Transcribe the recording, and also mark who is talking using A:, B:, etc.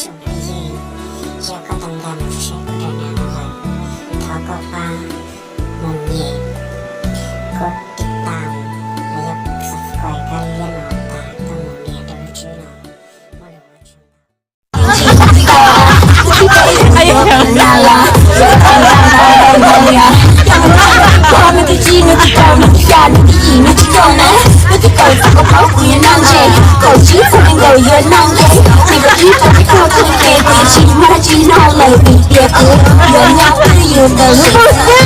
A: chung với gì chưa có tâm đam sẽ có đời nào lời thọ có ba mong nhẹ cóติดตามและยก subscribe การเรียนออกตาต้องมองเรียนโดยชื่อน้องไม่รู้ว่าชื่อ
B: Hãy subscribe